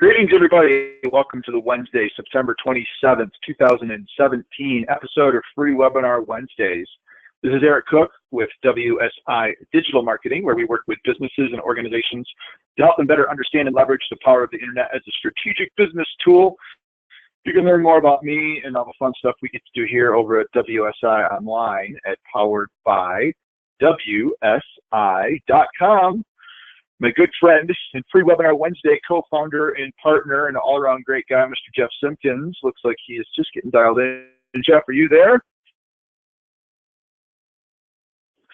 Greetings, everybody. Welcome to the Wednesday, September 27th, 2017 episode of Free Webinar Wednesdays. This is Eric Cook with WSI Digital Marketing, where we work with businesses and organizations to help them better understand and leverage the power of the internet as a strategic business tool. You can learn more about me and all the fun stuff we get to do here over at WSI Online at poweredbywsi.com. My good friend and Free Webinar Wednesday co-founder and partner and all-around great guy, Mr. Jeff Simpkins. Looks like he is just getting dialed in. Jeff, are you there? Looks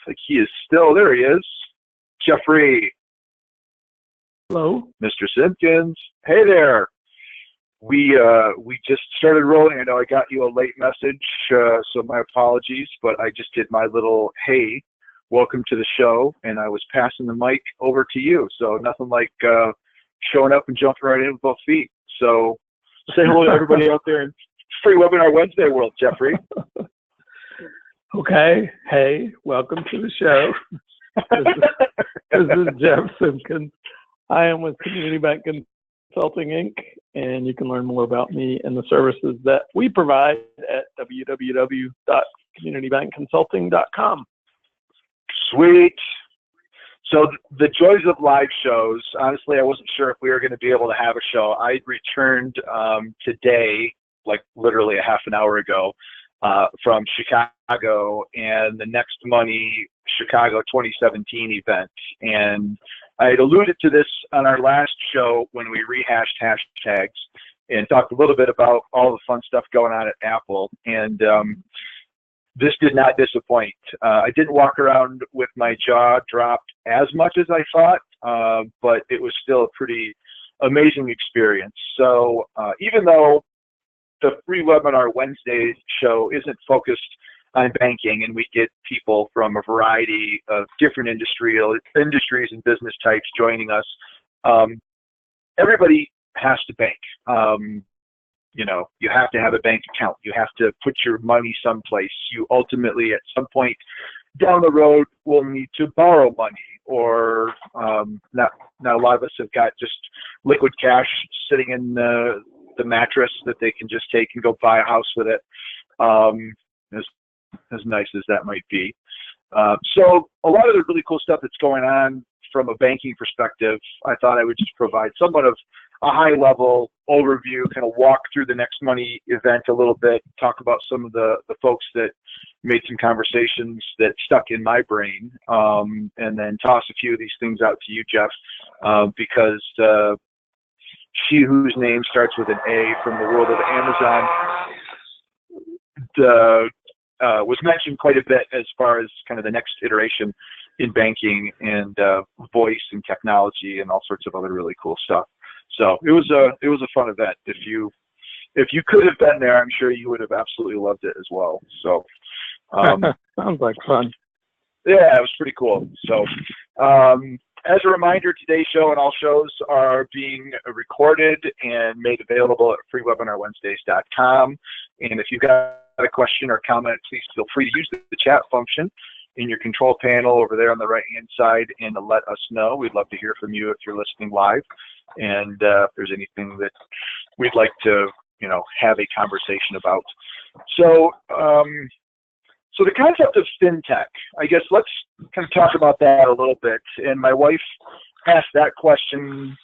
like he is still there. He is. Jeffrey. Hello. Mr. Simpkins. Hey there. We just started rolling. I know I got you a late message, so my apologies, but I just did my little hey. Welcome to the show, and I was passing the mic over to you. So nothing like showing up and jumping right in with both feet. So say hello to everybody out there in Free Webinar Wednesday world, Jeffrey. Okay. Hey, welcome to the show. This is Jeff Simpkins. I am with Community Bank Consulting, Inc., and you can learn more about me and the services that we provide at www.communitybankconsulting.com. Sweet. So the joys of live shows, honestly, I wasn't sure if we were going to be able to have a show. I returned today, like literally a half an hour ago, from Chicago and the Next Money Chicago 2017 event. And I had alluded to this on our last show when we rehashed hashtags and talked a little bit about all the fun stuff going on at Apple. And this did not disappoint. I didn't walk around with my jaw dropped as much as I thought, but it was still a pretty amazing experience. So even though the Free Webinar Wednesday show isn't focused on banking, and we get people from a variety of different industries and business types joining us, everybody has to bank. You know, you have to have a bank account. You have to put your money someplace. You ultimately, at some point down the road, will need to borrow money, or not a lot of us have got just liquid cash sitting in the mattress that they can just take and go buy a house with it, as nice as that might be. So a lot of the really cool stuff that's going on from a banking perspective, I thought I would just provide somewhat of a high-level overview, kind of walk through the Next Money event a little bit, talk about some of the folks that made some conversations that stuck in my brain, and then toss a few of these things out to you, Jeff, because she whose name starts with an A from the world of Amazon was mentioned quite a bit as far as kind of the next iteration in banking and voice and technology and all sorts of other really cool stuff. So it was a fun event. If you could have been there, I'm sure you would have absolutely loved it as well. So sounds like fun. Yeah, it was pretty cool. So as a reminder, today's show and all shows are being recorded and made available at freewebinarwednesdays.com. And if you've got a question or comment, please feel free to use the chat function in your control panel over there on the right-hand side and to let us know. We'd love to hear from you if you're listening live. And if there's anything that we'd like to, have a conversation about. So, so the concept of fintech, I guess let's kind of talk about that a little bit. And my wife asked that question,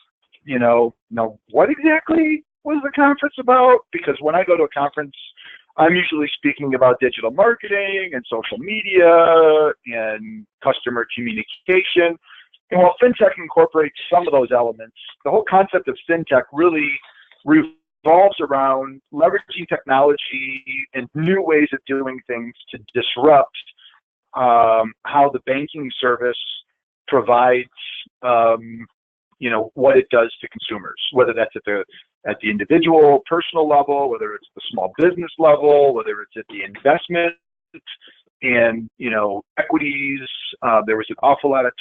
what exactly was the conference about? Because when I go to a conference, I'm usually speaking about digital marketing and social media and customer communication. And while fintech incorporates some of those elements, the whole concept of fintech really revolves around leveraging technology and new ways of doing things to disrupt how the banking service provides, what it does to consumers, whether that's at the individual personal level, whether it's the small business level, whether it's at the investment and, equities. There was an awful lot of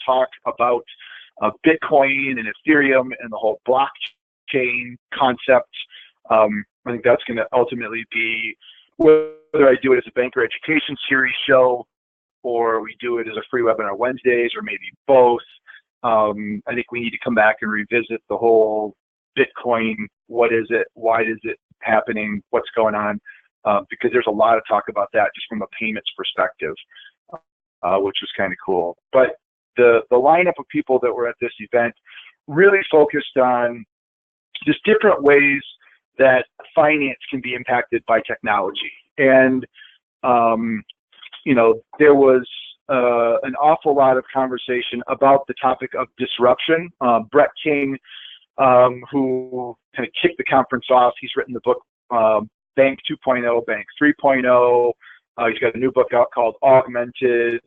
talk about Bitcoin and Ethereum and the whole blockchain concept. I think that's going to ultimately be, whether I do it as a banker education series show or we do it as a Free Webinar Wednesdays or maybe both, I think we need to come back and revisit the whole Bitcoin. What is it? Why is it happening? What's going on? Because there's a lot of talk about that just from a payments perspective, which was kind of cool. But the lineup of people that were at this event really focused on just different ways that finance can be impacted by technology. And, there was an awful lot of conversation about the topic of disruption. Brett King, who kind of kicked the conference off, he's written the book Bank 2.0, Bank 3.0. He's got a new book out called Augmented,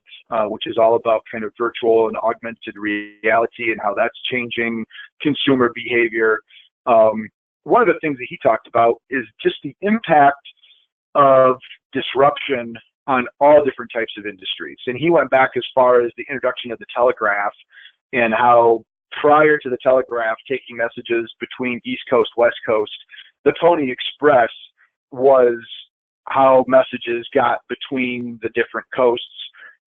which is all about kind of virtual and augmented reality and how that's changing consumer behavior. One of the things that he talked about is just the impact of disruption on all different types of industries. And he went back as far as the introduction of the telegraph and how prior to the telegraph taking messages between East Coast, West Coast, the Pony Express was how messages got between the different coasts.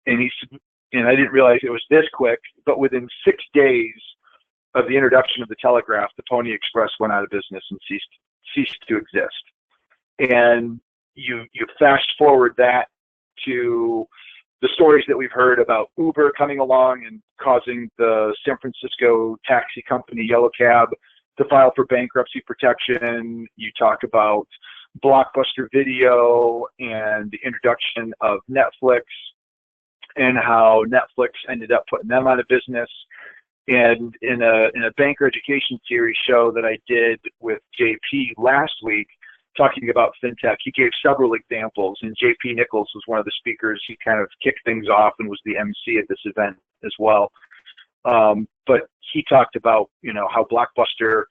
And I didn't realize it was this quick, but within 6 days of the introduction of the telegraph, the Pony Express went out of business and ceased to exist. And you fast forward that to the stories that we've heard about Uber coming along and causing the San Francisco taxi company Yellow Cab to file for bankruptcy protection. You talk about Blockbuster Video and the introduction of Netflix and how Netflix ended up putting them out of business. And in a banker education series show that I did with JP last week, talking about fintech, he gave several examples, and JP Nichols was one of the speakers. He kind of kicked things off and was the MC at this event as well. But he talked about, how Blockbuster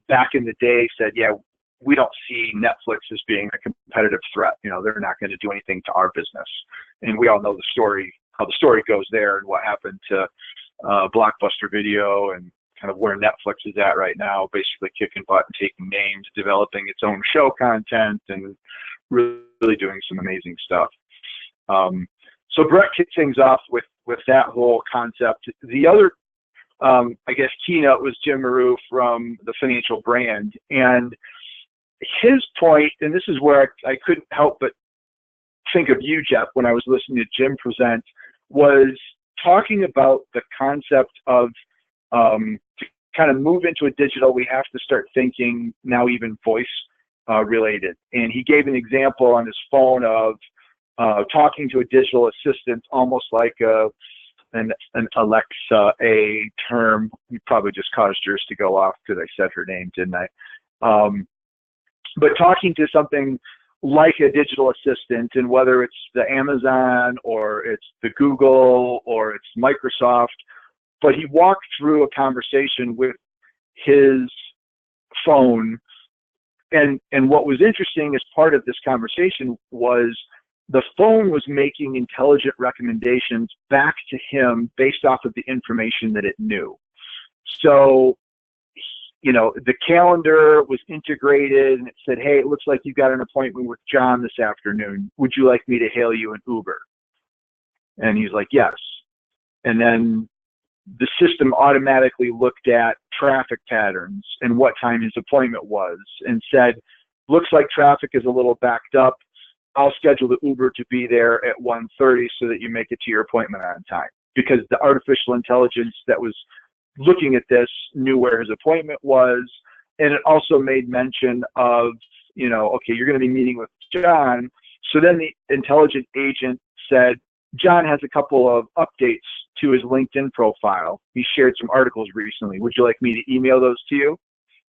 back in the day said, yeah, we don't see Netflix as being a competitive threat. They're not going to do anything to our business. And we all know the story, how the story goes there and what happened to Blockbuster Video and kind of where Netflix is at right now, basically kicking butt and taking names, developing its own show content, and really doing some amazing stuff. So Brett kicked things off with that whole concept. The other, keynote was Jim Maru from the Financial Brand. And his point, and this is where I couldn't help but think of you, Jeff, when I was listening to Jim present, was talking about the concept of to kind of move into a digital, we have to start thinking now even voice related. And he gave an example on his phone of talking to a digital assistant, almost like an Alexa, a term. You probably just caused yours to go off because I said her name, didn't I? But talking to something like a digital assistant, and whether it's the Amazon or it's the Google or it's Microsoft, but he walked through a conversation with his phone. And what was interesting as part of this conversation was the phone was making intelligent recommendations back to him based off of the information that it knew. So, the calendar was integrated and it said, hey, it looks like you got an appointment with John this afternoon. Would you like me to hail you an Uber? And he's like, yes. And then the system automatically looked at traffic patterns and what time his appointment was and said, looks like traffic is a little backed up. I'll schedule the Uber to be there at 1:30 so that you make it to your appointment on time. Because the artificial intelligence that was looking at this knew where his appointment was. And it also made mention of, okay, you're going to be meeting with John. So then the intelligent agent said, John has a couple of updates to his LinkedIn profile. He shared some articles recently. Would you like me to email those to you?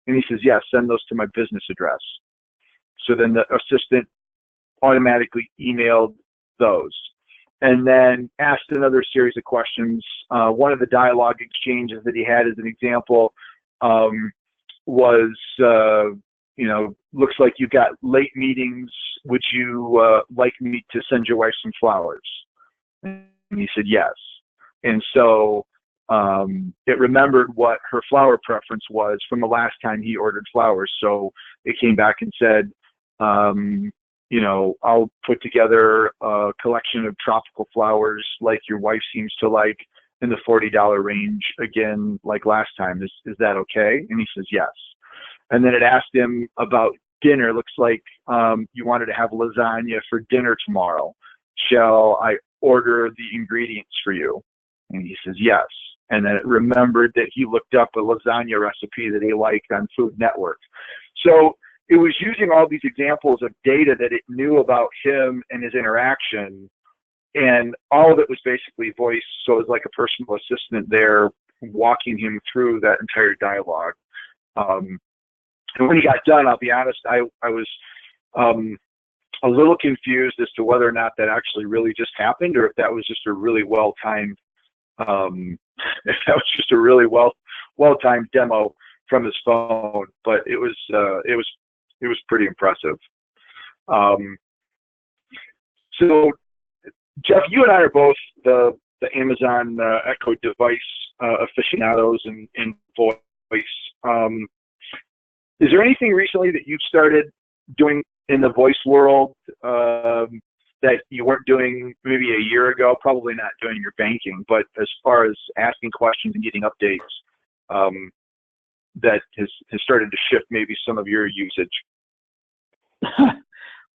And he says, yes, send those to my business address. So then the assistant automatically emailed those and then asked another series of questions. One of the dialogue exchanges that he had as an example was, looks like you've got late meetings. Would you like me to send your wife some flowers? And he said, yes. And so it remembered what her flower preference was from the last time he ordered flowers. So it came back and said, I'll put together a collection of tropical flowers like your wife seems to like, in the $40 range again, like last time. Is that okay? And he says, yes. And then it asked him about dinner. Looks like you wanted to have lasagna for dinner tomorrow. Shall I order the ingredients for you? And he says, yes. And then it remembered that he looked up a lasagna recipe that he liked on Food Network. So it was using all these examples of data that it knew about him and his interaction, and all of it was basically voice. So it was like a personal assistant there walking him through that entire dialogue. And when he got done, I'll be honest, I was a little confused as to whether or not that actually really just happened, or if that was just a really well-timed, if that was just a really well-timed demo from his phone. But it was pretty impressive. So, Jeff, you and I are both the Amazon Echo device aficionados in voice. Is there anything recently that you've started doing in the voice world that you weren't doing maybe a year ago? Probably not doing your banking, but as far as asking questions and getting updates, that has started to shift maybe some of your usage?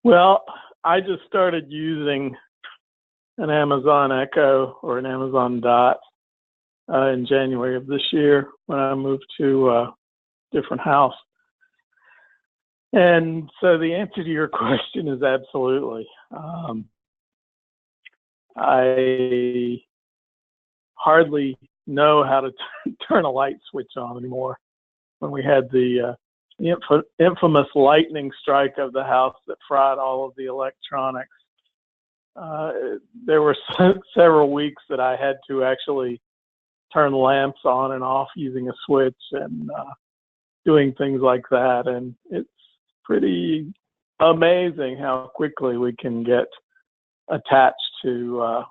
Well, I just started using an Amazon Echo or an Amazon Dot in January of this year when I moved to a different house. And so the answer to your question is absolutely. I hardly know how to turn a light switch on anymore. When we had the infamous lightning strike of the house that fried all of the electronics, there were several weeks that I had to actually turn lamps on and off using a switch and doing things like that. And it's pretty amazing how quickly we can get attached to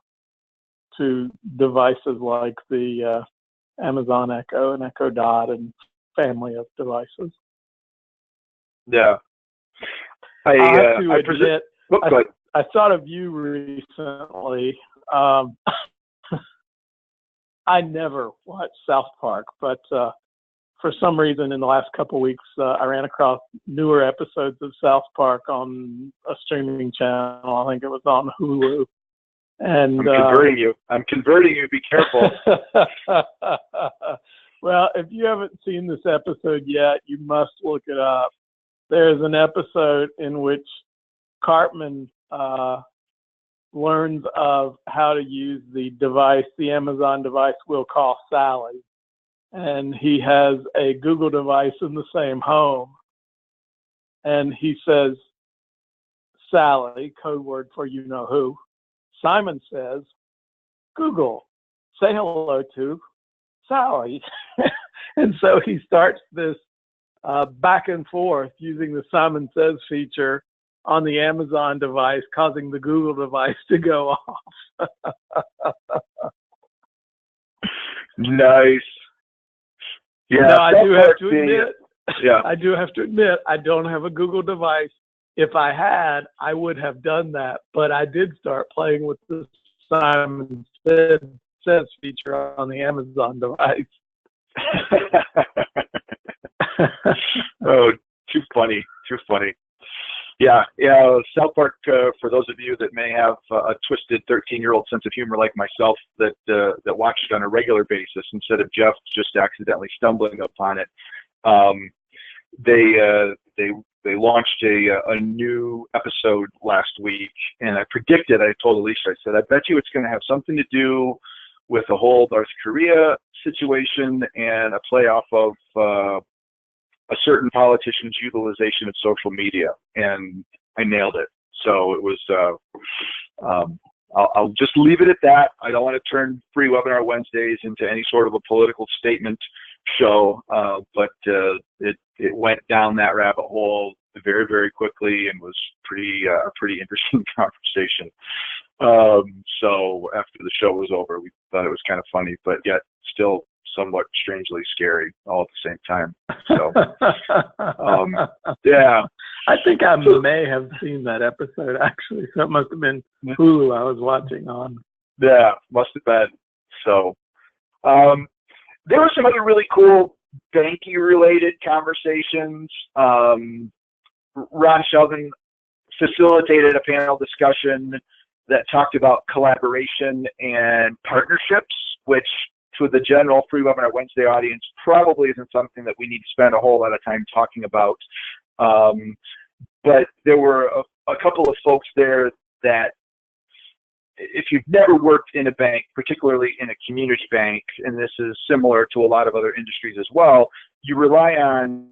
devices like the Amazon Echo and Echo Dot and family of devices. Yeah. I thought of you recently. I never watched South Park, but for some reason in the last couple of weeks, I ran across newer episodes of South Park on a streaming channel. I think it was on Hulu. And I'm converting you. Be careful. Well, if you haven't seen this episode yet, you must look it up. There's an episode in which Cartman learns of how to use the device, the Amazon device we'll call Sally. And he has a Google device in the same home. And he says, Sally, code word for you know who. Simon says, Google, say hello to Sally. And so he starts this back and forth using the Simon Says feature on the Amazon device, causing the Google device to go off. Nice. Yeah, now, I do have to admit, I don't have a Google device. If I had, I would have done that. But I did start playing with the Simon Says feature on the Amazon device. Oh, too funny. Yeah. South Park, for those of you that may have a twisted 13-year-old sense of humor like myself that watch it on a regular basis instead of Jeff just accidentally stumbling upon it, they launched a new episode last week, and I told Alicia, I said, I bet you it's going to have something to do with the whole North Korea situation and a play off of a certain politician's utilization of social media, and I nailed it. So it was, I'll just leave it at that. I don't want to turn Free Webinar Wednesdays into any sort of a political statement show, but it went down that rabbit hole very, very quickly and was pretty interesting conversation. So after the show was over, we thought it was kind of funny, but yet still somewhat strangely scary all at the same time. So, yeah. I think I may have seen that episode, actually. So it must have been Hulu I was watching on. Yeah, must have been. So, There were some other really cool banking-related conversations. Ron Sheldon facilitated a panel discussion that talked about collaboration and partnerships, which to the general free webinar Wednesday audience probably isn't something that we need to spend a whole lot of time talking about. But there were a couple of folks there that, if you've never worked in a bank, particularly in a community bank, and this is similar to a lot of other industries as well, you rely on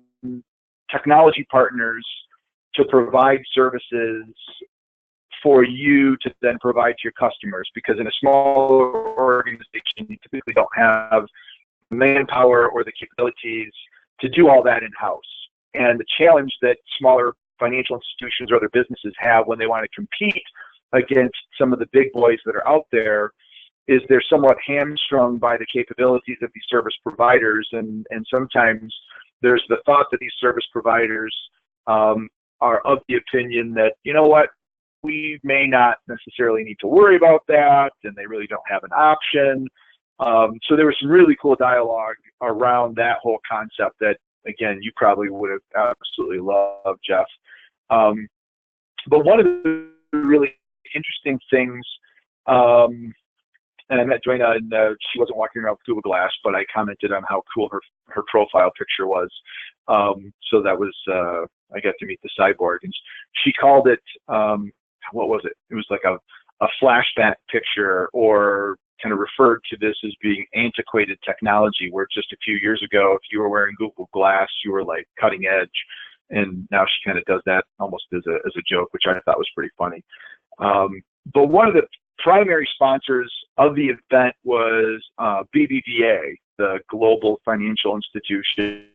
technology partners to provide services for you to then provide to your customers, because in a small organization, you typically don't have the manpower or the capabilities to do all that in-house. And the challenge that smaller financial institutions or other businesses have when they want to compete against some of the big boys that are out there is they're somewhat hamstrung by the capabilities of these service providers, and sometimes there's the thought that these service providers are of the opinion that, you know what, we may not necessarily need to worry about that, and they really don't have an option. So there was some really cool dialogue around that whole concept that, again, you probably would have absolutely loved, Jeff. But one of the really interesting things, and I met Joanna, and she wasn't walking around with Google Glass, but I commented on how cool her profile picture was. So that was, I got to meet the cyborg, and she called it, what was it? It was like a flashback picture, or kind of referred to this as being antiquated technology, where just a few years ago, if you were wearing Google Glass, you were like cutting edge. And now she kind of does that almost as a joke, which I thought was pretty funny. But one of the primary sponsors of the event was BBVA, the global financial institution,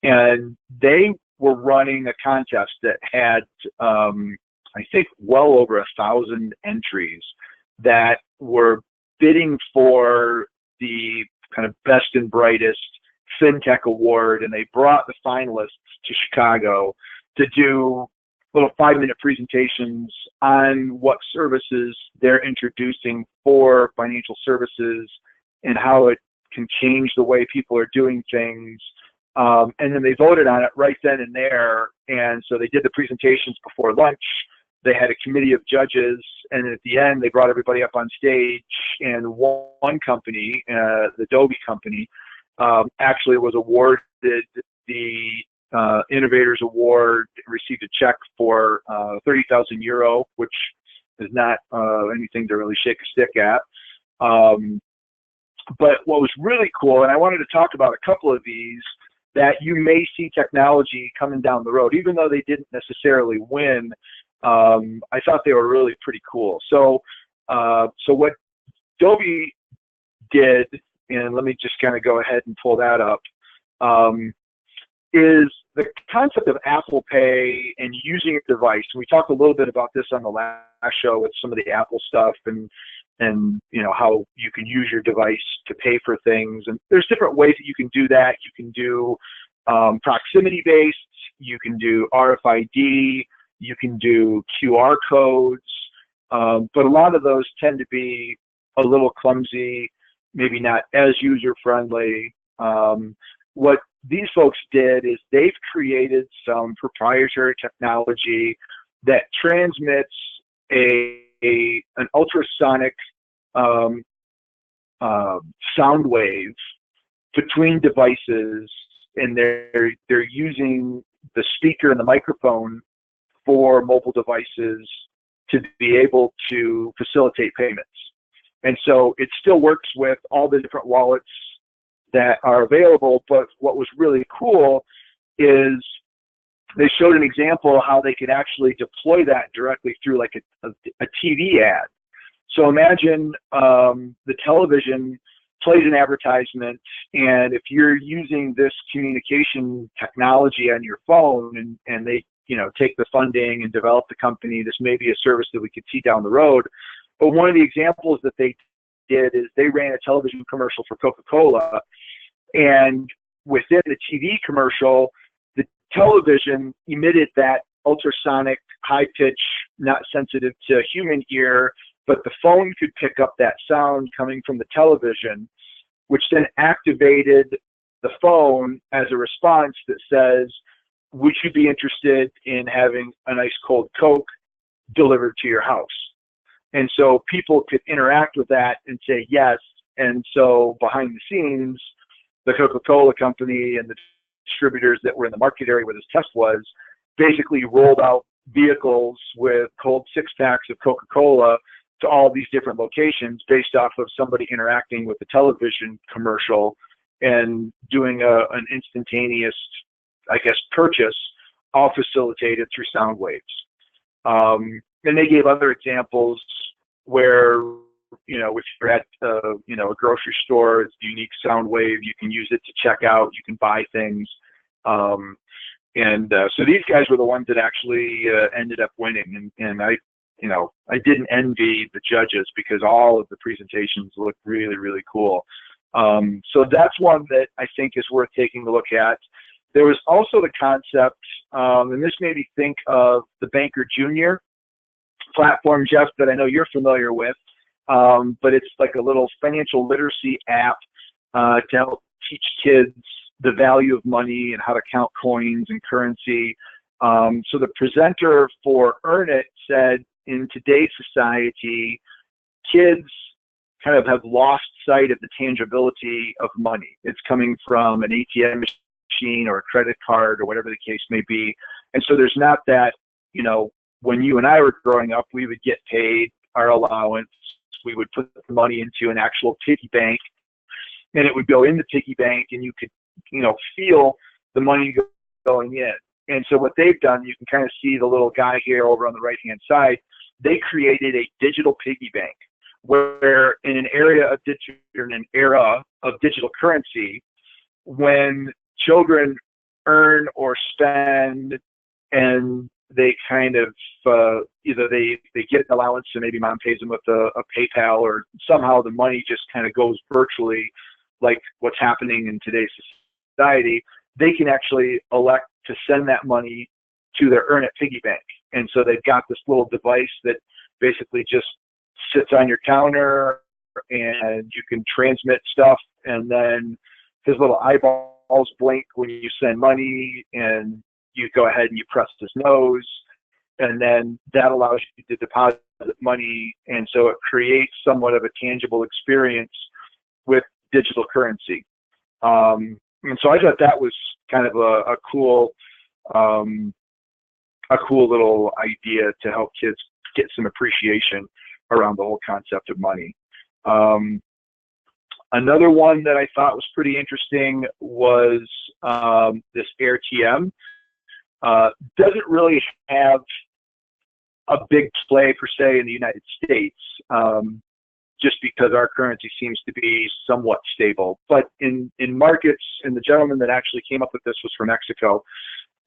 and they were running a contest that had, I think, well over 1,000 entries that were bidding for the kind of best and brightest FinTech award, and they brought the finalists to Chicago to do little 5-minute presentations on what services they're introducing for financial services and how it can change the way people are doing things. And then they voted on it right then and there. And so they did the presentations before lunch. They had a committee of judges, and at the end, they brought everybody up on stage, and one company, the Adobe company, actually was awarded the Innovators Award, received a check for €30,000, which is not anything to really shake a stick at. But what was really cool, and I wanted to talk about a couple of these that you may see technology coming down the road, even though they didn't necessarily win. I thought they were really pretty cool. So what Adobe did, and let me just kind of go ahead and pull that up, is the concept of Apple Pay and using a device. And we talked a little bit about this on the last show with some of the Apple stuff, and you know, how you can use your device to pay for things. And there's different ways that you can do that. You can do proximity-based, you can do RFID, you can do QR codes, but a lot of those tend to be a little clumsy, maybe not as user-friendly. What these folks did is they've created some proprietary technology that transmits an ultrasonic sound wave between devices, and they're using the speaker and the microphone for mobile devices to be able to facilitate payments. And so it still works with all the different wallets that are available, but what was really cool is they showed an example of how they could actually deploy that directly through like a TV ad. So imagine the television plays an advertisement, and if you're using this communication technology on your phone, and they, you know, take the funding and develop the company, this may be a service that we could see down the road. But one of the examples that they did is they ran a television commercial for Coca-Cola, and within the TV commercial, the television emitted that ultrasonic, high pitch, not sensitive to human ear, but the phone could pick up that sound coming from the television, which then activated the phone as a response that says, would you be interested in having a nice cold Coke delivered to your house? And so people could interact with that and say yes. And so behind the scenes, the Coca-Cola company and the distributors that were in the market area where this test was basically rolled out vehicles with cold six-packs of Coca-Cola to all these different locations based off of somebody interacting with the television commercial and doing an instantaneous, I guess, purchase, all facilitated through sound waves. And they gave other examples where, you know, if you're at, you know, a grocery store, it's a unique sound wave. You can use it to check out. You can buy things. So these guys were the ones that actually ended up winning. And I, you know, I didn't envy the judges because all of the presentations looked really, really cool. So that's one that I think is worth taking a look at. There was also the concept, and this made me think of the Banker Junior platform, Jeff, that I know you're familiar with, but it's like a little financial literacy app to help teach kids the value of money and how to count coins and currency. So the presenter for Earn It said, in today's society, kids kind of have lost sight of the tangibility of money. It's coming from an ATM machine or a credit card or whatever the case may be. And so there's not that, you know, when you and I were growing up, we would get paid our allowance. We would put the money into an actual piggy bank, and it would go in the piggy bank, and you could, you know, feel the money going in. And so what they've done, you can kind of see the little guy here over on the right-hand side. They created a digital piggy bank where in an era of digital currency, when children earn or spend and they kind of either they get an allowance and maybe mom pays them with a PayPal, or somehow the money just kind of goes virtually like what's happening in today's society, they can actually elect to send that money to their Earn It piggy bank. And so they've got this little device that basically just sits on your counter, and you can transmit stuff, and then his little eyeballs blink when you send money, and you go ahead and you press his nose, and then that allows you to deposit money. And so it creates somewhat of a tangible experience with digital currency. And so I thought that was kind of a cool little idea to help kids get some appreciation around the whole concept of money. Another one that I thought was pretty interesting was this AirTM. Doesn't really have a big play per se in the United States, just because our currency seems to be somewhat stable. But in markets, and the gentleman that actually came up with this was from Mexico.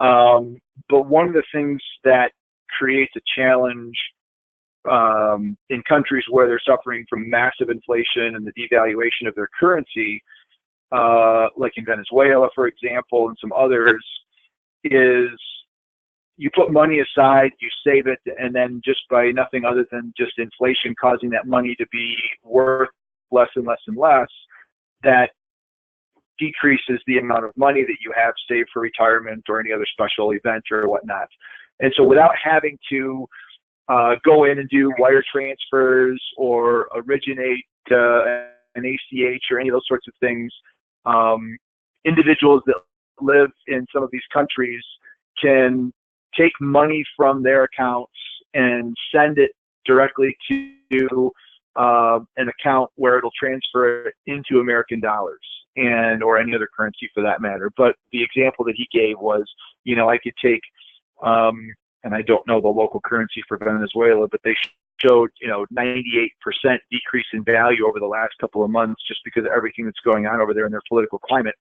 But one of the things that creates a challenge in countries where they're suffering from massive inflation and the devaluation of their currency, like in Venezuela, for example, and some others, is you put money aside, you save it, and then just by nothing other than just inflation causing that money to be worth less and less and less, that decreases the amount of money that you have saved for retirement or any other special event or whatnot. And so without having to go in and do wire transfers or originate an ACH or any of those sorts of things, individuals that live in some of these countries can take money from their accounts and send it directly to an account where it'll transfer it into American dollars and or any other currency for that matter. But the example that he gave was, you know, I could take, and I don't know the local currency for Venezuela, but they showed, you know, 98% decrease in value over the last couple of months just because of everything that's going on over there in their political climate.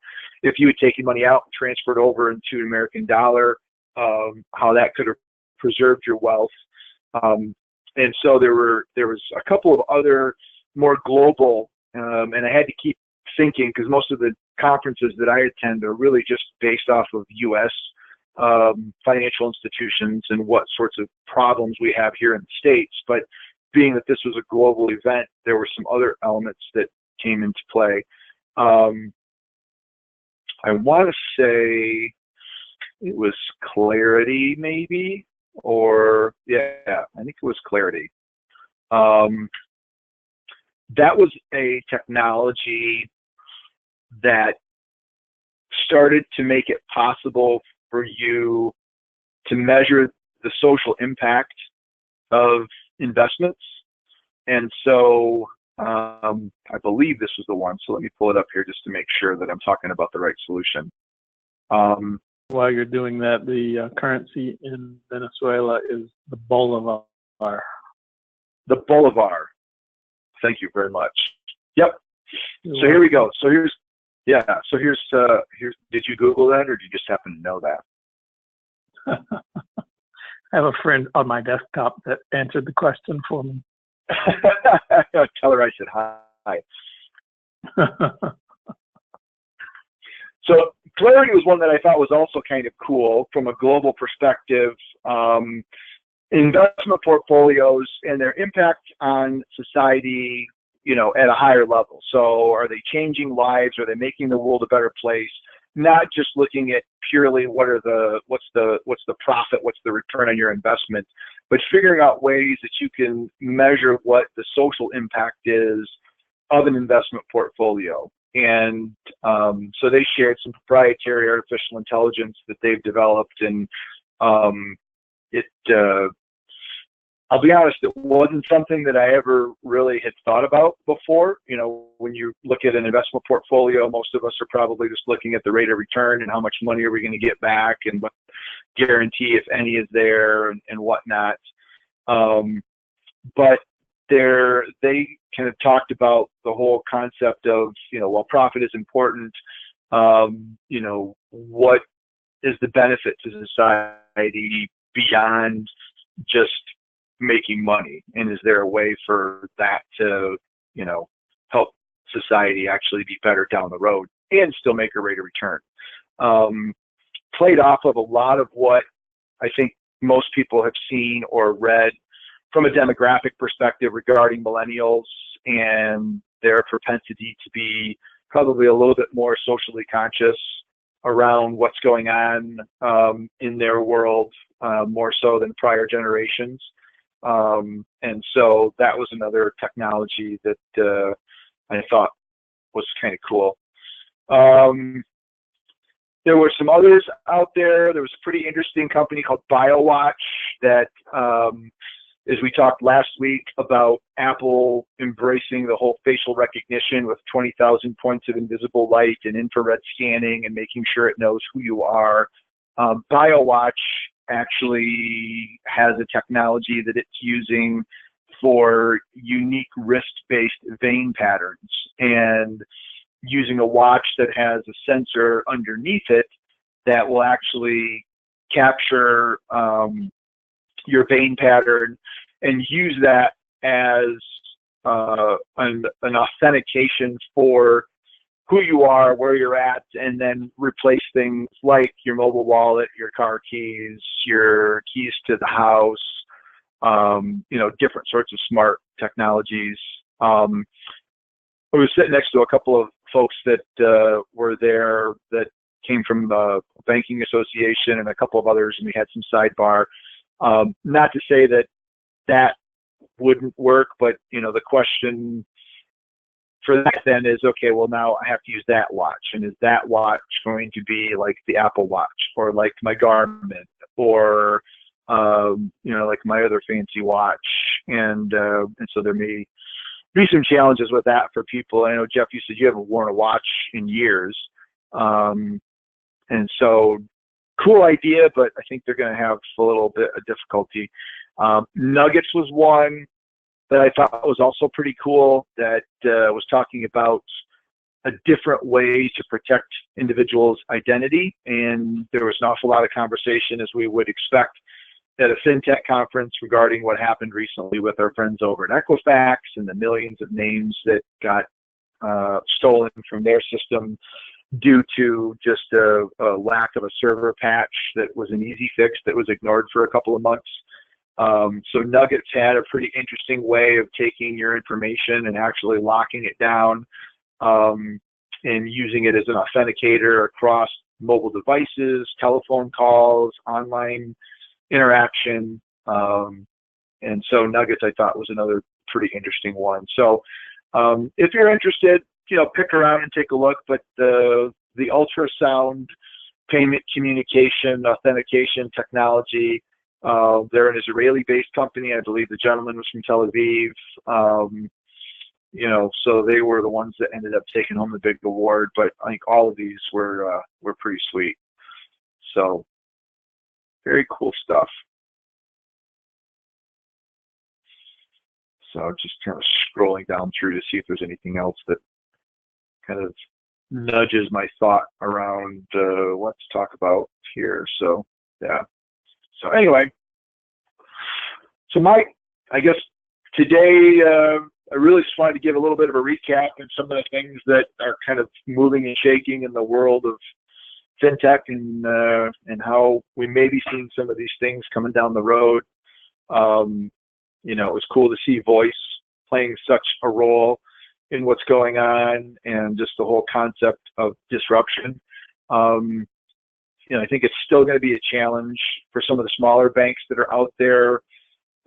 If you had taken money out and transferred over into an American dollar, how that could have preserved your wealth. And so there was a couple of other more global, and I had to keep thinking because most of the conferences that I attend are really just based off of U.S. Financial institutions and what sorts of problems we have here in the States. But being that this was a global event, there were some other elements that came into play. I want to say it was Clarity, maybe, or yeah, I think it was Clarity. That was a technology that started to make it possible for you to measure the social impact of investments. And so I believe this was the one. So let me pull it up here just to make sure that I'm talking about the right solution. While you're doing that, the currency in Venezuela is the bolivar. The bolivar. Thank you very much. Yep. So here we go. So here's, did you Google that, or did you just happen to know that? I have a friend on my desktop that answered the question for me. Tell her I said hi. So Clarity was one that I thought was also kind of cool from a global perspective. Investment portfolios and their impact on society, at a higher level. So are they changing lives? Are they making the world a better place? Not just looking at purely what's the profit, what's the return on your investment, but figuring out ways that you can measure what the social impact is of an investment portfolio. And so they shared some proprietary artificial intelligence that they've developed, and I'll be honest, it wasn't something that I ever really had thought about before. When you look at an investment portfolio, most of us are probably just looking at the rate of return and how much money are we going to get back and what guarantee, if any, is there and whatnot. But they kind of talked about the whole concept of, while profit is important, what is the benefit to society beyond just making money, and is there a way for that to help society actually be better down the road and still make a rate of return? Played off of a lot of what I think most people have seen or read from a demographic perspective regarding millennials and their propensity to be probably a little bit more socially conscious around what's going on in their world, more so than prior generations. And so that was another technology that I thought was kind of cool. There were some others out there. There was a pretty interesting company called BioWatch that, as we talked last week about Apple embracing the whole facial recognition with 20,000 points of invisible light and infrared scanning and making sure it knows who you are. BioWatch actually has a technology that it's using for unique wrist-based vein patterns, and using a watch that has a sensor underneath it that will actually capture your vein pattern and use that as an authentication for who you are, where you're at, and then replace things like your mobile wallet, your car keys, your keys to the house, different sorts of smart technologies. I was sitting next to a couple of folks that were there that came from the banking association and a couple of others, and we had some sidebar. Not to say that wouldn't work, but the question for that then is, okay, well, now I have to use that watch, and is that watch going to be like the Apple Watch or like my Garmin or like my other fancy watch? And so there may be some challenges with that for people. I know, Jeff, you said you haven't worn a watch in years, and so cool idea, but I think they're going to have a little bit of difficulty. Nuggets was one that I thought was also pretty cool, that was talking about a different way to protect individuals' identity. And there was an awful lot of conversation, as we would expect, at a FinTech conference regarding what happened recently with our friends over at Equifax and the millions of names that got stolen from their system due to just a lack of a server patch that was an easy fix that was ignored for a couple of months. So Nuggets had a pretty interesting way of taking your information and actually locking it down. and using it as an authenticator across mobile devices, telephone calls, online interaction. And so Nuggets, I thought, was another pretty interesting one. So if you're interested, pick around and take a look. But the ultrasound payment communication authentication technology, they're an Israeli-based company. I believe the gentleman was from Tel Aviv. So they were the ones that ended up taking home the big award. But I think all of these were pretty sweet. So very cool stuff. So just kind of scrolling down through to see if there's anything else that kind of nudges my thought around what to talk about here. So yeah. So anyway, I guess today I really just wanted to give a little bit of a recap on some of the things that are kind of moving and shaking in the world of fintech and how we may be seeing some of these things coming down the road. It was cool to see voice playing such a role in what's going on and just the whole concept of disruption. I think it's still going to be a challenge for some of the smaller banks that are out there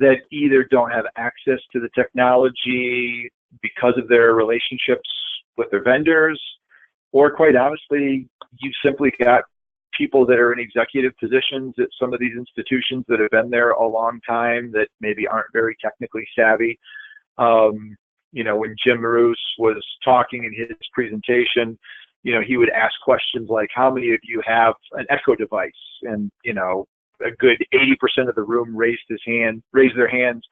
that either don't have access to the technology because of their relationships with their vendors, or quite honestly, you've simply got people that are in executive positions at some of these institutions that have been there a long time that maybe aren't very technically savvy. When Jim Maroos was talking in his presentation, he would ask questions like, how many of you have an Echo device? And, a good 80% of the room raised their hands.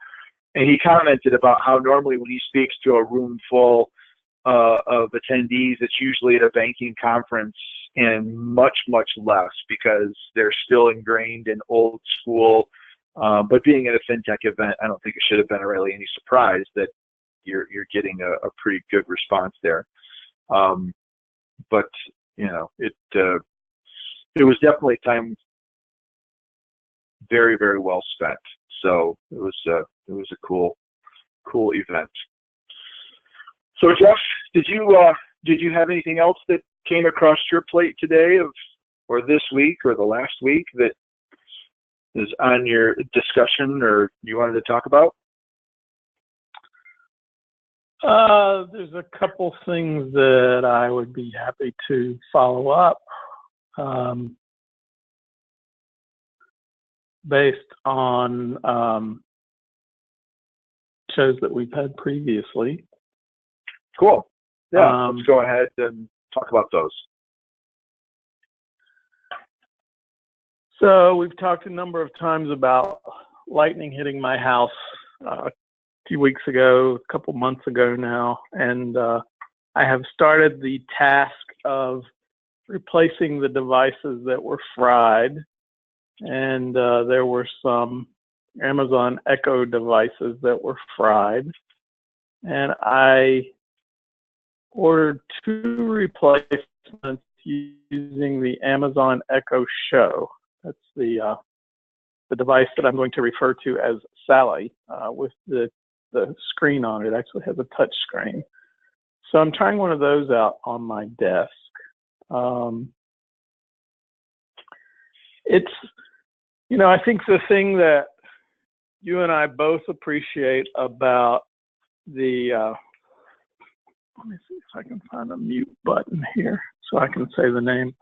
And he commented about how normally when he speaks to a room full of attendees, it's usually at a banking conference, and much, much less because they're still ingrained in old school. But being at a fintech event, I don't think it should have been really any surprise that you're getting a pretty good response there. But it was definitely time very, very well spent. So it was a cool event. So Jeff, did you have anything else that came across your plate today or this week or the last week that is on your discussion or you wanted to talk about? There's a couple things that I would be happy to follow up based on shows that we've had previously. Cool. Yeah, let's go ahead and talk about those. So we've talked a number of times about lightning hitting my house a few weeks ago, a couple months ago now, and I have started the task of replacing the devices that were fried. And there were some Amazon Echo devices that were fried. And I ordered 2 replacements using the Amazon Echo Show. That's the device that I'm going to refer to as Sally with the screen on it. It actually has a touch screen. So I'm trying one of those out on my desk. It's, I think the thing that you and I both appreciate about the, let me see if I can find a mute button here so I can say the name.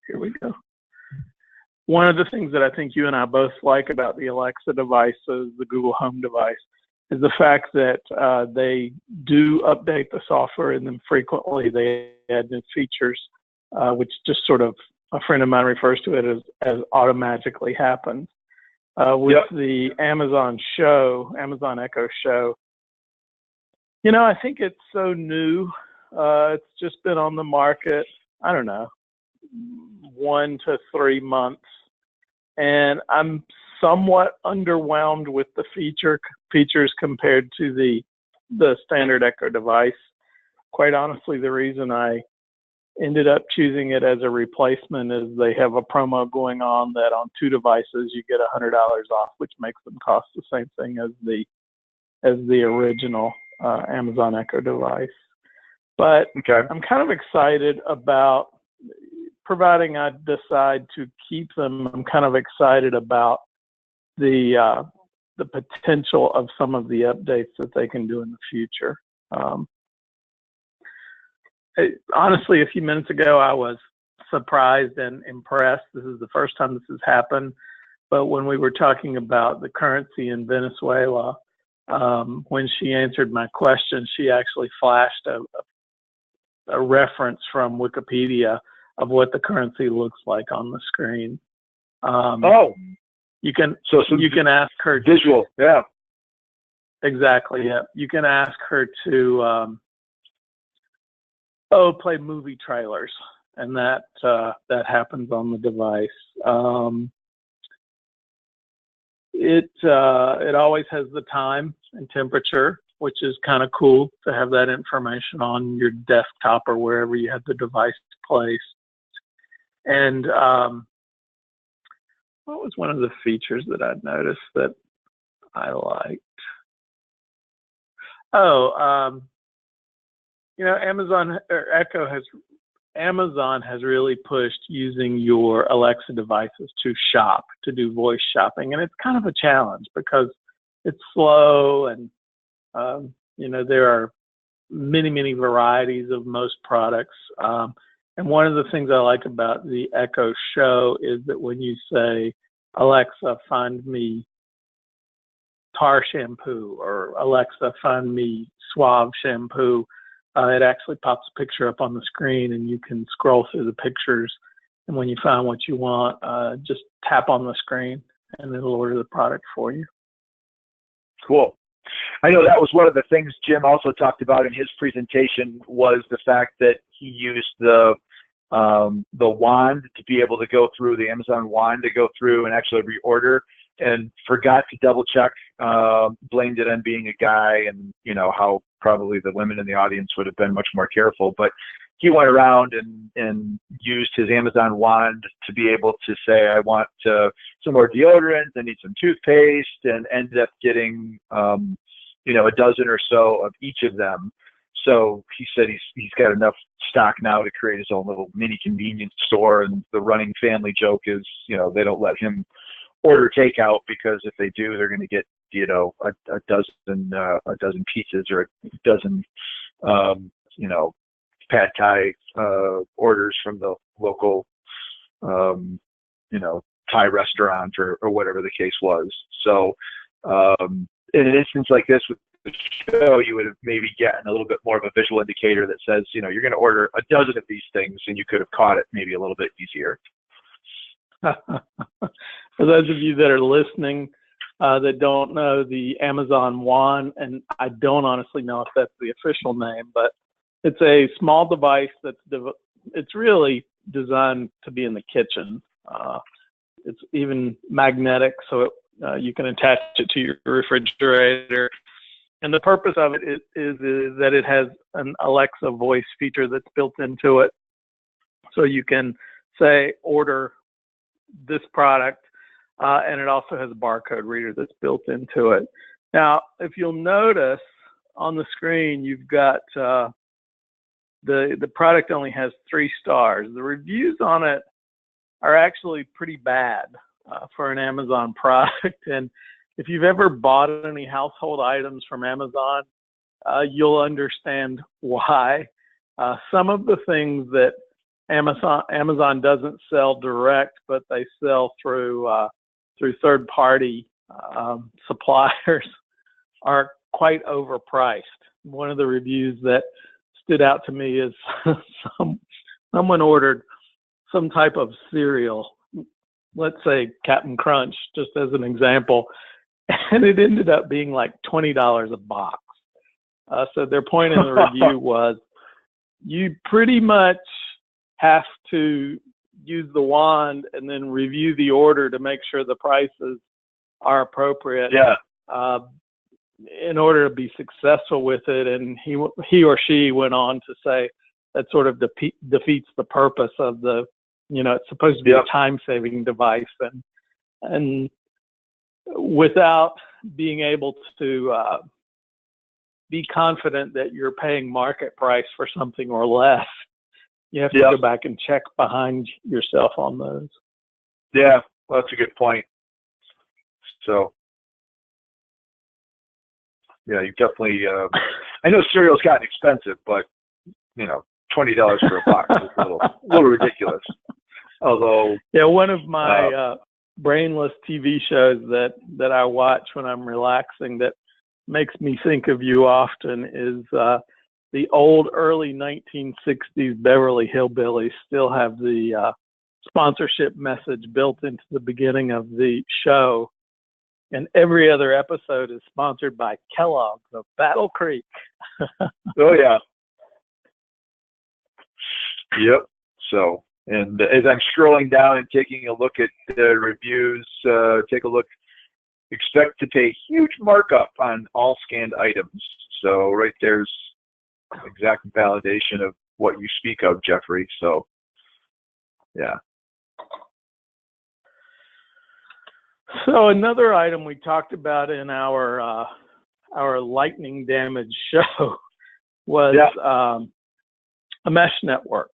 Here we go. One of the things that I think you and I both like about the Alexa devices, the Google Home device, is the fact that they do update the software in them frequently. They add new features, which just sort of, a friend of mine refers to it as automatically happens. With the Amazon Echo Show, I think it's so new. It's just been on the market, I don't know, 1 to 3 months. And I'm somewhat underwhelmed with the features compared to the standard Echo device. Quite honestly, the reason I ended up choosing it as a replacement is they have a promo going on that on 2 devices you get $100 off, which makes them cost the same thing as the original. Amazon Echo device. But Okay. I'm kind of excited about, providing I decide to keep them, I'm kind of excited about the potential of some of the updates that they can do in the future. Honestly, a few minutes ago, I was surprised and impressed. This is the first time this has happened. But when we were talking about the currency in Venezuela, when she answered my question, she actually flashed a reference from Wikipedia of what the currency looks like on the screen. You can ask her visual. Yeah. Exactly. Yeah. You can ask her to play movie trailers, and that happens on the device. It always has the time and temperature, which is kind of cool to have that information on your desktop or wherever you have the device placed. And what was one of the features that I'd noticed that I liked? Amazon has really pushed using your Alexa devices to shop, to do voice shopping. And it's kind of a challenge because it's slow and, there are many, many varieties of most products. And one of the things I like about the Echo Show is that when you say, Alexa, find me tar shampoo, or Alexa, find me Suave shampoo, it actually pops a picture up on the screen and you can scroll through the pictures. And when you find what you want, just tap on the screen and it'll order the product for you. Cool. I know that was one of the things Jim also talked about in his presentation, was the fact that he used the wand to be able to go through, the Amazon wand to go through and actually reorder, and forgot to double check, blamed it on being a guy, and how probably the women in the audience would have been much more careful. But he went around and used his Amazon wand to be able to say, I want some more deodorant, I need some toothpaste, and ended up getting a dozen or so of each of them. So he said he's got enough stock now to create his own little mini convenience store. And the running family joke is, they don't let him order takeout, because if they do, they're going to get a dozen pizzas or a dozen pad thai orders from the local Thai restaurant or whatever the case was. So in an instance like this with the show, you would have maybe gotten a little bit more of a visual indicator that says, you're going to order a dozen of these things, and you could have caught it maybe a little bit easier. For those of you that are listening that don't know the Amazon Wand, and I don't honestly know if that's the official name, but it's a small device it's really designed to be in the kitchen. It's even magnetic, so you can attach it to your refrigerator. And the purpose of it is that it has an Alexa voice feature that's built into it. So you can say, order this product, and it also has a barcode reader that's built into it. Now, if you'll notice on the screen, you've got the product only has 3 stars. The reviews on it are actually pretty bad for an Amazon product. And if you've ever bought any household items from Amazon, you'll understand why. Some of the things that Amazon doesn't sell direct, but they sell through third-party suppliers, are quite overpriced. One of the reviews that stood out to me is someone ordered some type of cereal, let's say Captain Crunch, just as an example, and it ended up being like $20 a box. So their point in the review was, you pretty much have to use the wand and then review the order to make sure the prices are appropriate. Yeah. In order to be successful with it. And he or she went on to say that sort of defeats the purpose of it's supposed to be a time-saving device, and without being able to be confident that you're paying market price for something or less. You have to go back and check behind yourself on those. Yeah, well, that's a good point. So, yeah, you definitely. I know cereal's gotten expensive, but $20 for a box is a little ridiculous. Although, yeah, one of my brainless TV shows that I watch when I'm relaxing that makes me think of you often is the old early 1960s Beverly Hillbillies still have the sponsorship message built into the beginning of the show, and every other episode is sponsored by Kellogg's of Battle Creek. Oh yeah. Yep. So, and as I'm scrolling down and taking a look at the reviews, take a look. Expect to pay huge markup on all scanned items. So right there's exact validation of what you speak of, Jeffrey. So, yeah. So another item we talked about in our lightning damage show was a mesh network,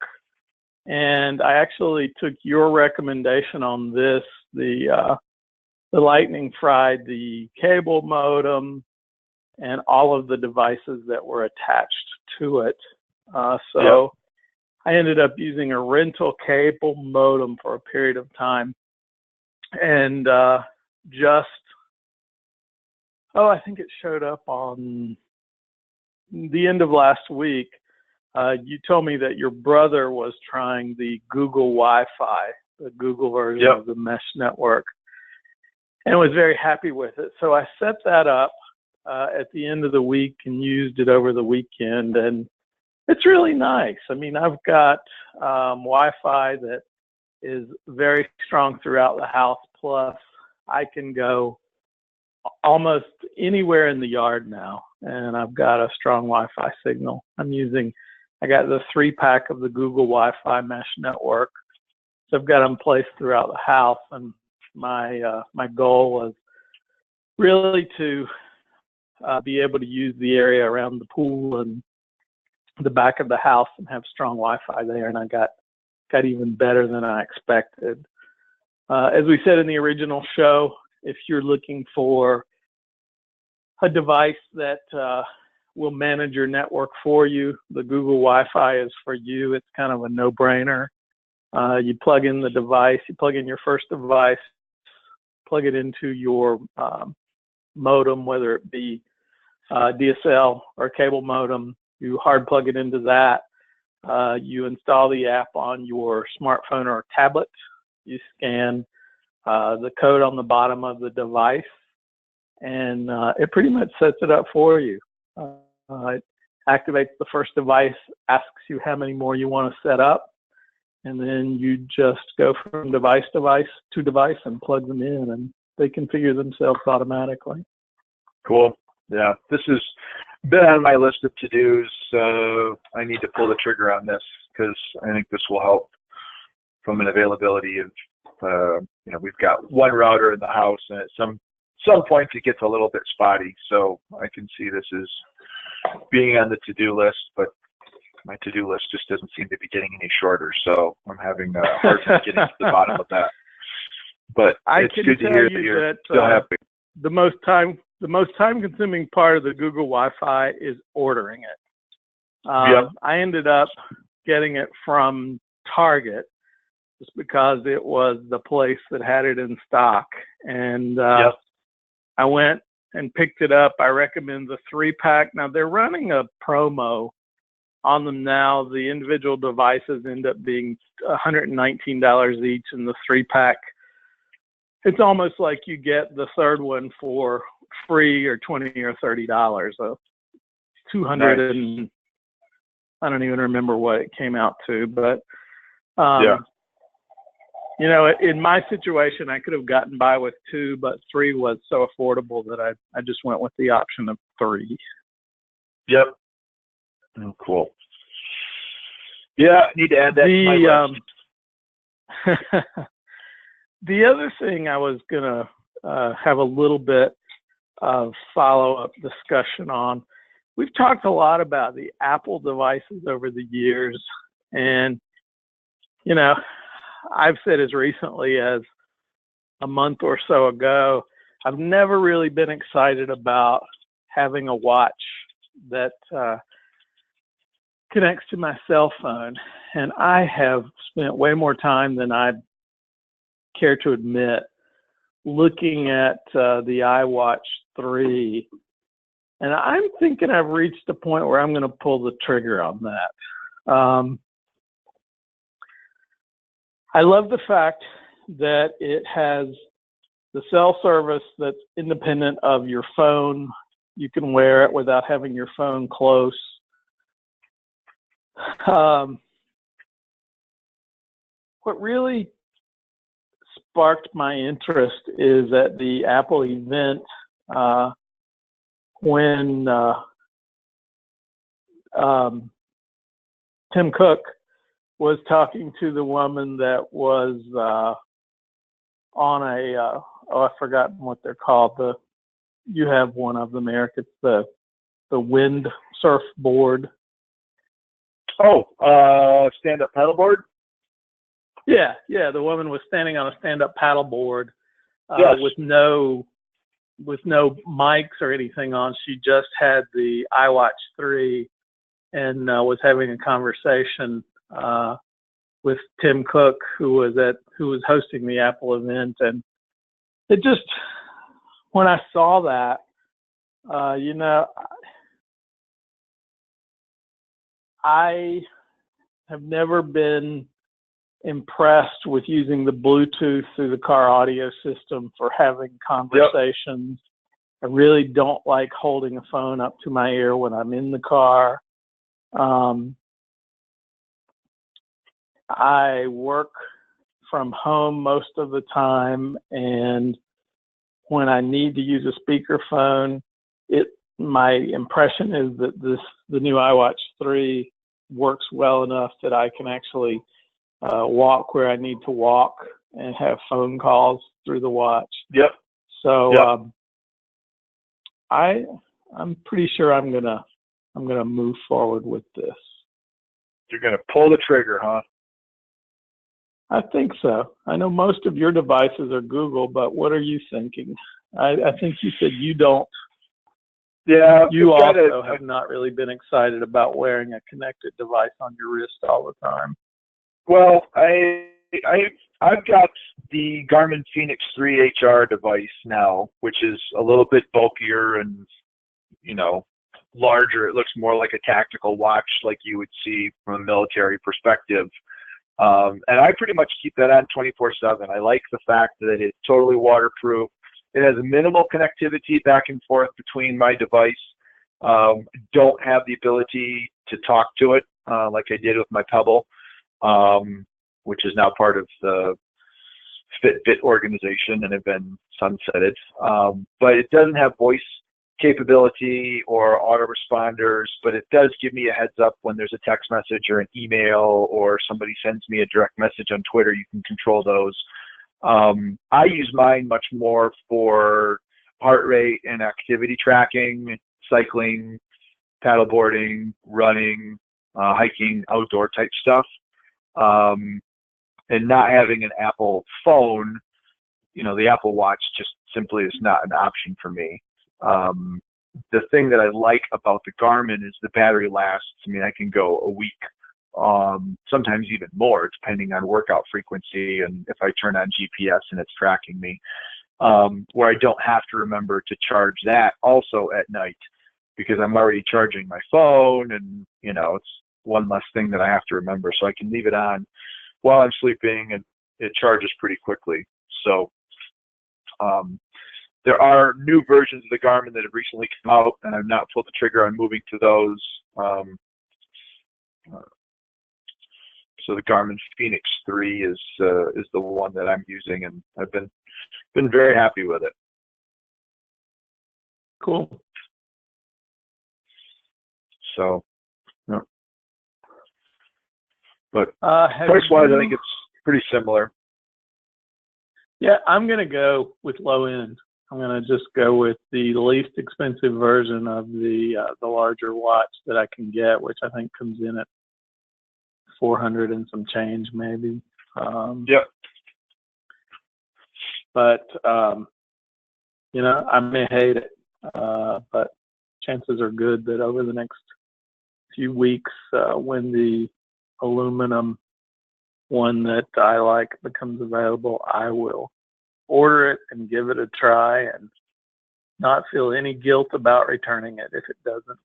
and I actually took your recommendation on this. The lightning fried the cable modem and all of the devices that were attached to it. So I ended up using a rental cable modem for a period of time. And I think it showed up on the end of last week. You told me that your brother was trying the Google Wi-Fi, the Google version of the mesh network, and was very happy with it. So I set that up at the end of the week and used it over the weekend, and it's really nice. I mean, I've got Wi-Fi that is very strong throughout the house, plus I can go almost anywhere in the yard now, and I've got a strong Wi-Fi signal. I got the 3-pack of the Google Wi-Fi mesh network, so I've got them placed throughout the house, and my goal was really to be able to use the area around the pool and the back of the house and have strong Wi-Fi there, and I got even better than I expected. As we said in the original show, if you're looking for a device that will manage your network for you, the Google Wi-Fi is for you. It's kind of a no-brainer. You plug in the device, you plug in your first device, plug it into your modem, whether it be DSL or cable modem. You hard plug it into that. You install the app on your smartphone or tablet. You scan the code on the bottom of the device, and it pretty much sets it up for you. It activates the first device, asks you how many more you want to set up, and then you just go from device to device and plug them in, and they configure themselves automatically. Cool. Yeah, this has been on my list of to-dos. I need to pull the trigger on this because I think this will help from an availability of, we've got one router in the house, and at some points it gets a little bit spotty. So I can see this as being on the to-do list, but my to-do list just doesn't seem to be getting any shorter. So I'm having a hard time getting to the bottom of that. But it's good to hear that you're still happy. The most time-consuming part of the Google Wi-Fi is ordering it. I ended up getting it from Target just because it was the place that had it in stock. And I went and picked it up. I recommend the 3-pack. Now, they're running a promo on them now. The individual devices end up being $119 each, and the 3-pack, it's almost like you get the third one for free or $20 or $30. So $200 and I don't even remember what it came out to, but in my situation, I could have gotten by with 2, but 3 was so affordable that I just went with the option of 3. Yep. Oh, cool. Yeah, I need to add that to my list. The other thing I was gonna have a little bit of follow-up discussion on we've talked a lot about the Apple devices over the years. And, you know, I've said as recently as a month or so ago, I've never really been excited about having a watch that connects to my cell phone. And I have spent way more time than I care to admit looking at the iWatch 3. And I'm thinking I've reached a point where I'm going to pull the trigger on that. I love the fact that it has the cell service that's independent of your phone. You can wear it without having your phone close. What really sparked my interest is at the Apple event when Tim Cook was talking to the woman that was on a I've forgotten what they're called. You have one of them, Eric. It's the wind surfboard. Oh, stand-up paddleboard? Yeah. The woman was standing on a stand-up paddleboard Yes. with no mics or anything on. She just had the iWatch 3 and was having a conversation with Tim Cook, who was hosting the Apple event. And it just, when I saw that, I have never been impressed with using the Bluetooth through the car audio system for having conversations. Yep. I really don't like holding a phone up to my ear when I'm in the car. I work from home most of the time, and when I need to use a speakerphone, my impression is that the new iWatch 3 works well enough that I can actually walk where I need to walk and have phone calls through the watch. Yep. So yep. I'm pretty sure I'm gonna move forward with this. You're gonna pull the trigger, huh? I think so. I know most of your devices are Google, but what are you thinking? I think you said you don't. Yeah. You also have not really been excited about wearing a connected device on your wrist all the time. Well, I've got the Garmin Fenix 3 HR device now, which is a little bit bulkier and, larger. It looks more like a tactical watch like you would see from a military perspective. And I pretty much keep that on 24/7. I like the fact that it's totally waterproof. It has minimal connectivity back and forth between my device. Don't have the ability to talk to it like I did with my Pebble, which is now part of the Fitbit organization and have been sunsetted. But it doesn't have voice capability or autoresponders, but it does give me a heads up when there's a text message or an email or somebody sends me a direct message on Twitter. You can control those. I use mine much more for heart rate and activity tracking, cycling, paddleboarding, running, hiking, outdoor type stuff. And not having an Apple phone, the Apple Watch just simply is not an option for me. The thing that I like about the Garmin is the battery lasts. I mean, I can go a week, sometimes even more, depending on workout frequency and if I turn on GPS and it's tracking me, where I don't have to remember to charge that also at night because I'm already charging my phone and, it's one less thing that I have to remember. So I can leave it on while I'm sleeping and it charges pretty quickly. So, there are new versions of the Garmin that have recently come out, and I've not pulled the trigger on moving to those. So the Garmin Fenix 3 is the one that I'm using, and I've been very happy with it. Cool. So, yeah. But price-wise, I think it's pretty similar. Yeah, I'm going to go with low end. I'm gonna just go with the least expensive version of the larger watch that I can get, which I think comes in at 400 and some change, maybe. Yep. But I may hate it, but chances are good that over the next few weeks, when the aluminum one that I like becomes available, I will order it and give it a try and not feel any guilt about returning it if it doesn't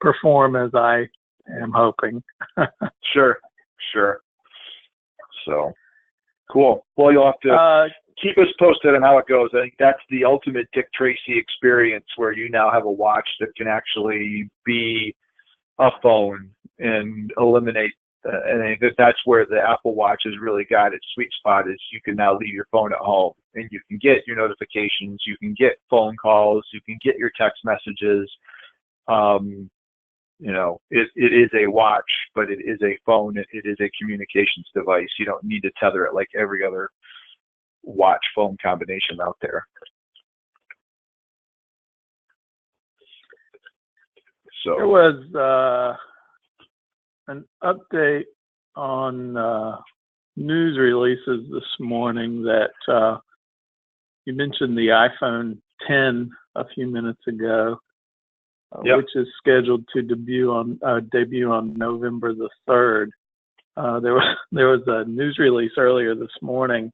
perform as I am hoping. Sure. So cool. Well, you'll have to keep us posted on how it goes. I think that's the ultimate Dick Tracy experience, where you now have a watch that can actually be a phone and eliminate. And I think that's where the Apple Watch has really got its sweet spot, is you can now leave your phone at home and you can get your notifications, you can get phone calls, you can get your text messages. It is a watch, but it is a phone. It is a communications device. You don't need to tether it like every other watch phone combination out there. So there was an update on news releases this morning that you mentioned the iPhone 10 a few minutes ago, yep. which is scheduled to debut on November the 3rd. There was a news release earlier this morning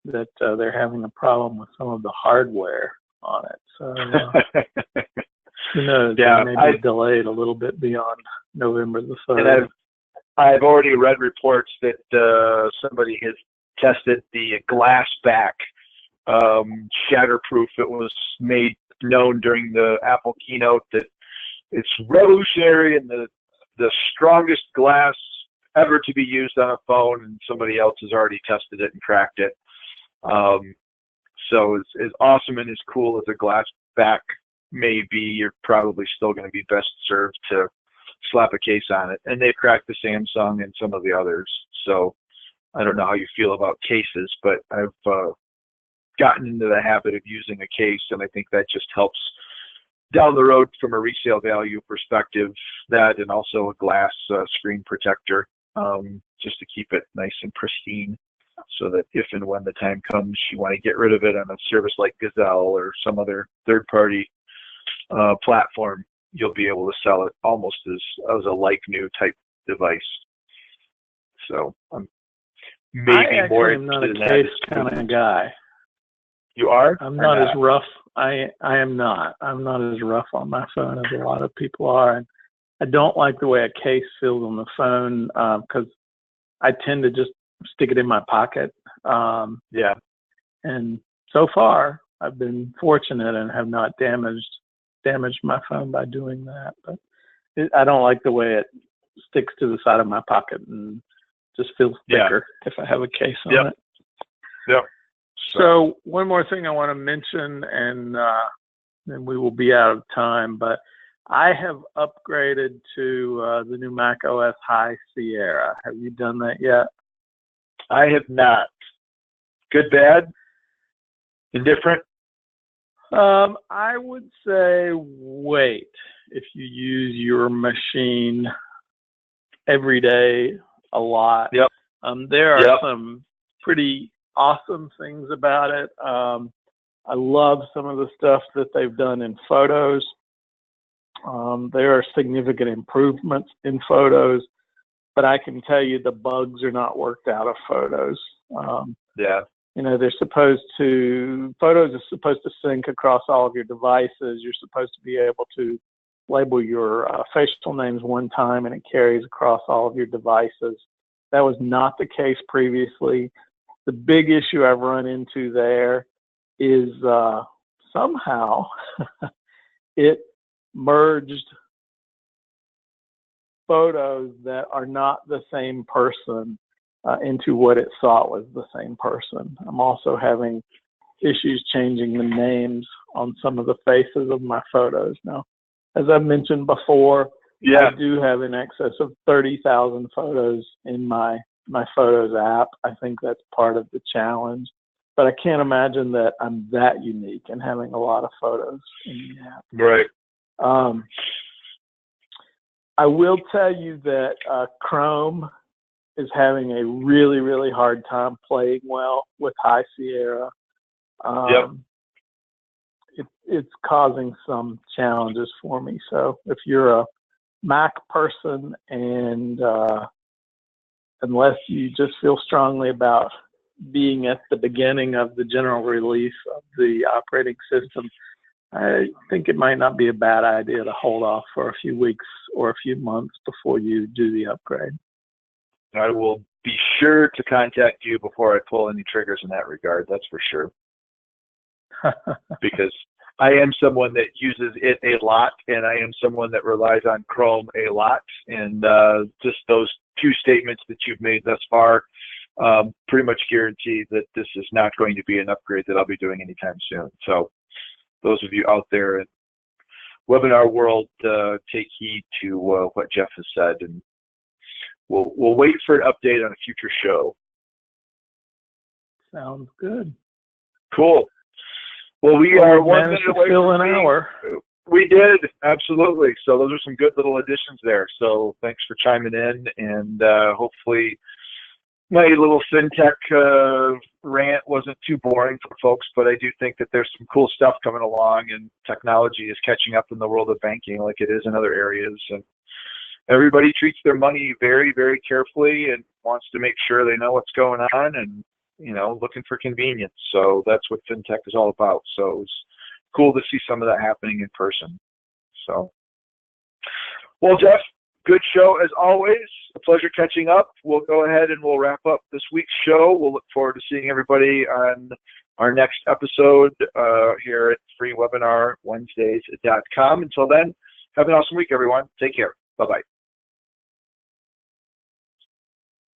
that they're having a problem with some of the hardware on it. So who knows? Yeah, it may be delayed a little bit beyond November the 3rd. And I've already read reports that somebody has tested the glass back shatterproof. It was made known during the Apple keynote that it's revolutionary and the strongest glass ever to be used on a phone, and somebody else has already tested it and cracked it. So as awesome and as cool as a glass back may be, you're probably still going to be best served to slap a case on it. And they've cracked the Samsung and some of the others. So I don't know how you feel about cases, but I've gotten into the habit of using a case, and I think that just helps down the road from a resale value perspective, that and also a glass screen protector, just to keep it nice and pristine, so that if and when the time comes you want to get rid of it on a service like Gazelle or some other third-party platform, you'll be able to sell it almost as a like new type device. So I'm maybe more interested in that. I am not a case kind of guy. You are? I'm not as rough. I am not. I'm not as rough on my phone as a lot of people are. And I don't like the way a case feels on the phone, because I tend to just stick it in my pocket. Yeah. And so far, I've been fortunate and have not damaged my phone by doing that. But I don't like the way it sticks to the side of my pocket and just feels thicker if I have a case on it. Yep. So one more thing I want to mention, and then we will be out of time, but I have upgraded to the new Mac OS High Sierra. Have you done that yet? I have not. Good, bad, indifferent? I would say wait. If you use your machine every day a lot, there are some pretty awesome things about it. I love some of the stuff that they've done in photos. There are significant improvements in photos, but I can tell you the bugs are not worked out of photos. Photos are supposed to sync across all of your devices. You're supposed to be able to label your facial names one time and it carries across all of your devices. That was not the case previously. The big issue I've run into there is somehow it merged photos that are not the same person into what it thought was the same person. I'm also having issues changing the names on some of the faces of my photos. Now, as I mentioned before, I do have in excess of 30,000 photos in my Photos app. I think that's part of the challenge. but I can't imagine that I'm that unique in having a lot of photos in the app. Right. I will tell you that Chrome is having a really, really hard time playing well with High Sierra. Yep. It's causing some challenges for me. So if you're a Mac person and unless you just feel strongly about being at the beginning of the general release of the operating system, I think it might not be a bad idea to hold off for a few weeks or a few months before you do the upgrade. I will be sure to contact you before I pull any triggers in that regard. That's for sure. Because I am someone that uses it a lot, and I am someone that relies on Chrome a lot. And just those two statements that you've made thus far pretty much guarantee that this is not going to be an upgrade that I'll be doing anytime soon. So those of you out there in webinar world, take heed to what Jeff has said, and we'll wait for an update on a future show. Sounds good. Cool. Well, we are 1 minute away from an hour. We did, absolutely. So those are some good little additions there. So thanks for chiming in, and hopefully my little FinTech rant wasn't too boring for folks, but I do think that there's some cool stuff coming along, and technology is catching up in the world of banking like it is in other areas. And everybody treats their money very, very carefully and wants to make sure they know what's going on and, you know, looking for convenience. So that's what FinTech is all about. So it's cool to see some of that happening in person. So, well, Jeff, good show as always. A pleasure catching up. We'll go ahead and we'll wrap up this week's show. We'll look forward to seeing everybody on our next episode here at freewebinarwednesdays.com. Until then, have an awesome week, everyone. Take care. Bye-bye.